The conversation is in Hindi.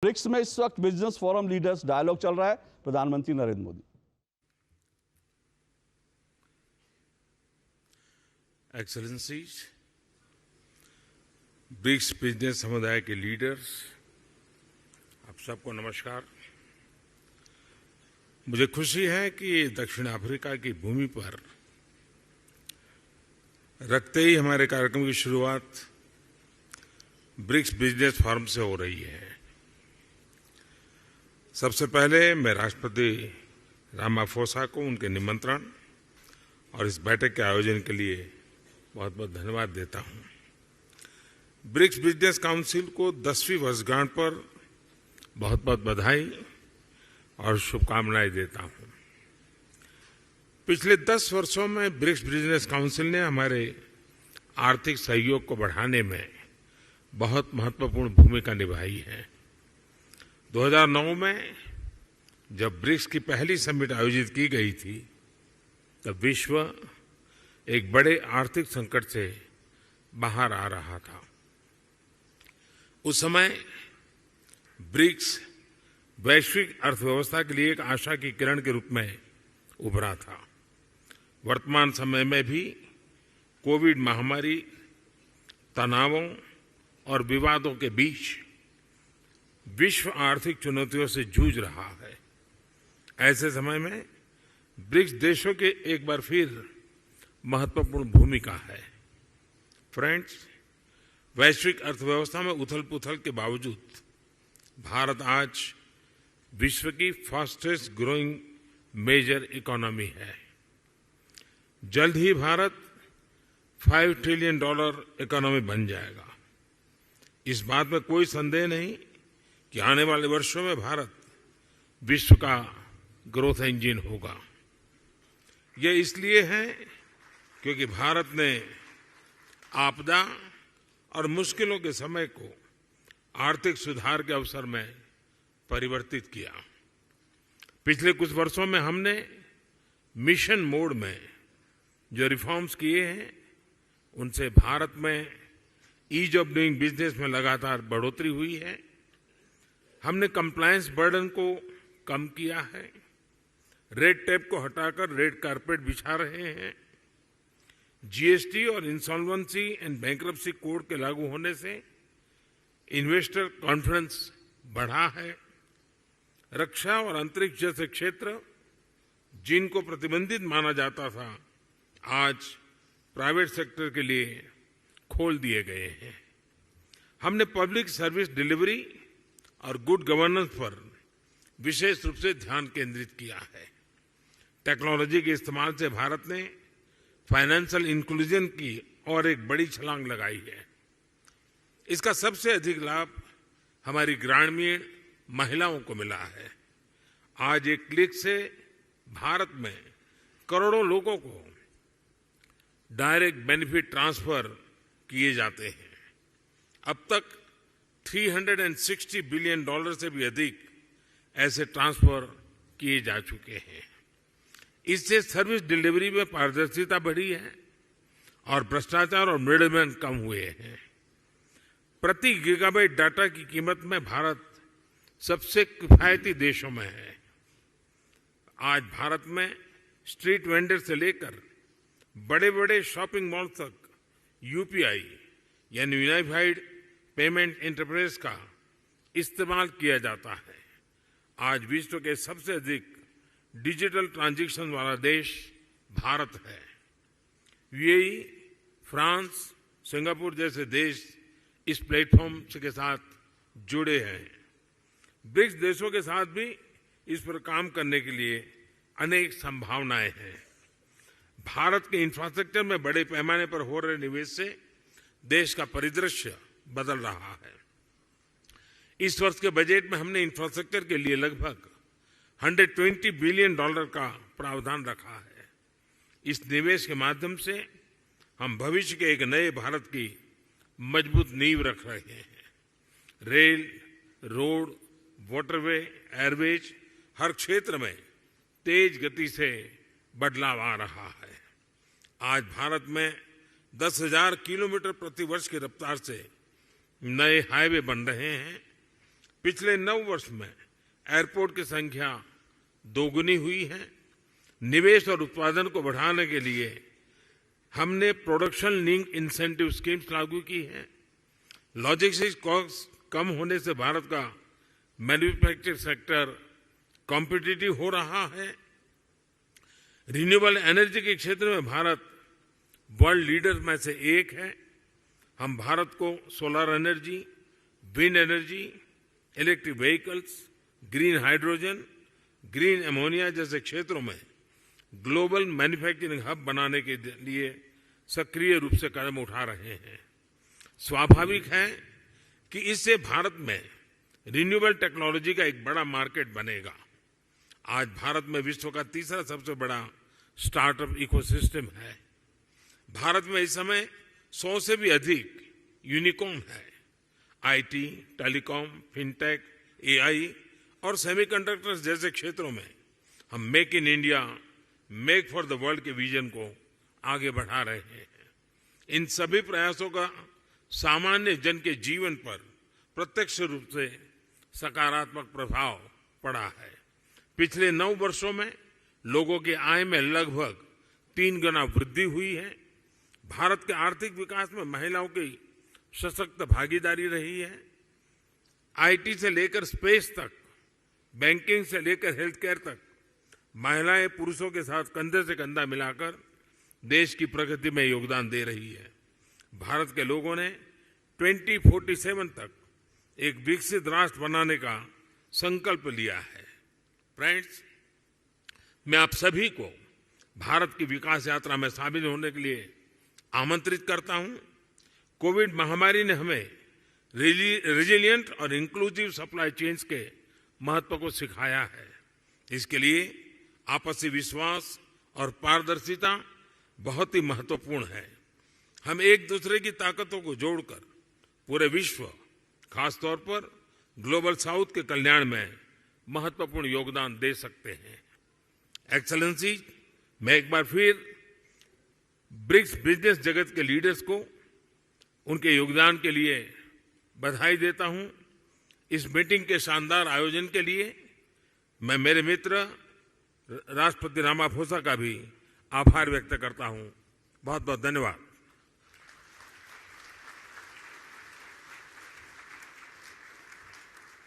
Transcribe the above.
ब्रिक्स में इस वक्त बिजनेस फोरम लीडर्स डायलॉग चल रहा है। प्रधानमंत्री Narendra Modi. Excellencies, BRICS business समुदाय के लीडर्स, आप सबको नमस्कार। मुझे खुशी है कि दक्षिण अफ्रीका की भूमि पर रखते ही हमारे कार्यक्रम की शुरुआत ब्रिक्स बिजनेस फोरम से हो रही है। सबसे पहले मैं राष्ट्रपति रामाफोसा को उनके निमंत्रण और इस बैठक के आयोजन के लिए बहुत बहुत धन्यवाद देता हूं। ब्रिक्स बिजनेस काउंसिल को 10वीं वर्षगांठ पर बहुत बहुत बधाई और शुभकामनाएं देता हूं। पिछले 10 वर्षों में ब्रिक्स बिजनेस काउंसिल ने हमारे आर्थिक सहयोग को बढ़ाने में बहुत महत्वपूर्ण भूमिका निभाई है। 2009 में जब ब्रिक्स की पहली समिट आयोजित की गई थी, तब विश्व एक बड़े आर्थिक संकट से बाहर आ रहा था। उस समय ब्रिक्स वैश्विक अर्थव्यवस्था के लिए एक आशा की किरण के रूप में उभरा था। वर्तमान समय में भी कोविड महामारी, तनावों और विवादों के बीच विश्व आर्थिक चुनौतियों से जूझ रहा है। ऐसे समय में ब्रिक्स देशों के एक बार फिर महत्वपूर्ण भूमिका है। फ्रेंड्स, वैश्विक अर्थव्यवस्था में उथल-पुथल के बावजूद भारत आज विश्व की फास्टेस्ट ग्रोइंग मेजर इकोनॉमी है। जल्द ही भारत $5 ट्रिलियन इकोनॉमी बन जाएगा। इस बात में कोई संदेह नहीं कि आने वाले वर्षों में भारत विश्व का ग्रोथ इंजन होगा। यह इसलिए है क्योंकि भारत ने आपदा और मुश्किलों के समय को आर्थिक सुधार के अवसर में परिवर्तित किया। पिछले कुछ वर्षों में हमने मिशन मोड में जो रिफॉर्म्स किए हैं, उनसे भारत में ईज ऑफ डूइंग बिजनेस में लगातार बढ़ोतरी हुई है। हमने कंप्लायंस बर्डन को कम किया है, रेड टेप को हटाकर रेड कारपेट बिछा रहे हैं। जीएसटी और इंसॉल्वेंसी एंड बैंक्रप्सी कोड के लागू होने से इन्वेस्टर कॉन्फिडेंस बढ़ा है। रक्षा और अंतरिक्ष जैसे क्षेत्र जिनको प्रतिबंधित माना जाता था, आज प्राइवेट सेक्टर के लिए खोल दिए गए हैं। हमने पब्लिक सर्विस डिलीवरी और गुड गवर्नेंस पर विशेष रूप से ध्यान केंद्रित किया है। टेक्नोलॉजी के इस्तेमाल से भारत ने फाइनेंशियल इंक्लूजन की और एक बड़ी छलांग लगाई है। इसका सबसे अधिक लाभ हमारी ग्रामीण महिलाओं को मिला है। आज एक क्लिक से भारत में करोड़ों लोगों को डायरेक्ट बेनिफिट ट्रांसफर किए जाते हैं। अब तक $360 बिलियन से भी अधिक ऐसे ट्रांसफर किए जा चुके हैं। इससे सर्विस डिलीवरी में पारदर्शिता बढ़ी है और भ्रष्टाचार और मिडलमैन कम हुए हैं। प्रति गीगाबाइट डाटा की कीमत में भारत सबसे किफायती देशों में है। आज भारत में स्ट्रीट वेंडर से लेकर बड़े-बड़े शॉपिंग मॉल तक यूपीआई यानी यूनिफाइड पेमेंट इंटरफेस का इस्तेमाल किया जाता है। आज विश्व के सबसे अधिक डिजिटल ट्रांजैक्शन वाला देश भारत है। यूएई, फ्रांस, सिंगापुर जैसे देश इस प्लेटफॉर्म के साथ जुड़े हैं। ब्रिक्स देशों के साथ भी इस पर काम करने के लिए अनेक संभावनाएं हैं। भारत के इंफ्रास्ट्रक्चर में बड़े पैमाने पर हो रहे निवेश से देश का परिदृश्य बदल रहा है। इस वर्ष के बजट में हमने इंफ्रास्ट्रक्चर के लिए लगभग $120 बिलियन का प्रावधान रखा है। इस निवेश के माध्यम से हम भविष्य के एक नए भारत की मजबूत नींव रख रहे हैं। रेल, रोड, वाटरवे, एयरवेज हर क्षेत्र में तेज गति से बदलाव आ रहा है। आज भारत में 10,000 किलोमीटर प्रति वर्ष की रफ्तार से नए हाईवे बन रहे हैं। पिछले 9 वर्ष में एयरपोर्ट की संख्या दोगुनी हुई है। निवेश और उत्पादन को बढ़ाने के लिए हमने प्रोडक्शन लिंक इंसेंटिव स्कीम्स लागू की हैं। लॉजिस्टिक्स कॉस्ट कम होने से भारत का मैन्युफैक्चरिंग सेक्टर कॉम्पिटिटिव हो रहा है। रिन्यूएबल एनर्जी के क्षेत्र में भारत वर्ल्ड लीडर में से एक है। हम भारत को solar energy, wind energy, electric vehicles, green hydrogen, green ammonia जैसे क्षेत्रों में ग्लोबल मैन्युफैक्चरिंग हब बनाने के लिए सक्रिय रूप से कदम उठा रहे हैं। स्वाभाविक है कि इससे भारत में रिन्यूएबल टेक्नोलॉजी का एक बड़ा मार्केट बनेगा। आज भारत में विश्व का तीसरा सबसे बड़ा स्टार्टअप इकोसिस्टम है। भारत में इस समय 100 से भी अधिक यूनिकॉर्न है। आईटी, टेलीकॉम, फिनटेक, एआई और सेमीकंडक्टर्स जैसे क्षेत्रों में हम make in India, make for the world के विजन को आगे बढ़ा रहे हैं। इन सभी प्रयासों का सामान्य जन के जीवन पर प्रत्यक्ष रूप से सकारात्मक प्रभाव पड़ा है। पिछले 9 वर्षों में लोगों की आय में लगभग 3 गुना वृद्धि हुई है। भारत के आर्थिक विकास में महिलाओं की सशक्त भागीदारी रही है। आईटी से लेकर स्पेस तक, बैंकिंग से लेकर हेल्थ केयर तक महिलाएं पुरुषों के साथ कंधे से कंधा मिलाकर देश की प्रगति में योगदान दे रही है। भारत के लोगों ने 2047 तक एक विकसित राष्ट्र बनाने का संकल्प लिया है। फ्रेंड्स, मैं आप सभी को भारत की विकास यात्रा में शामिल होने के लिए आमंत्रित करता हूं। कोविड महामारी ने हमें रेजिलिएंट और इंक्लूसिव सप्लाई चेन्स के महत्व को सिखाया है। इसके लिए आपसी विश्वास और पारदर्शिता बहुत ही महत्वपूर्ण है। हम एक दूसरे की ताकतों को जोड़कर पूरे विश्व, खासतौर पर ग्लोबल साउथ के कल्याण में महत्वपूर्ण योगदान दे सकते हैं। एक्सेलेंसी, मैं एक बार फिर ब्रिक्स बिजनेस जगत के लीडर्स को उनके योगदान के लिए बधाई देता हूं। इस मीटिंग के शानदार आयोजन के लिए मैं मेरे मित्र राष्ट्रपति रामाफोसा का भी आभार व्यक्त करता हूं। बहुत बहुत धन्यवाद।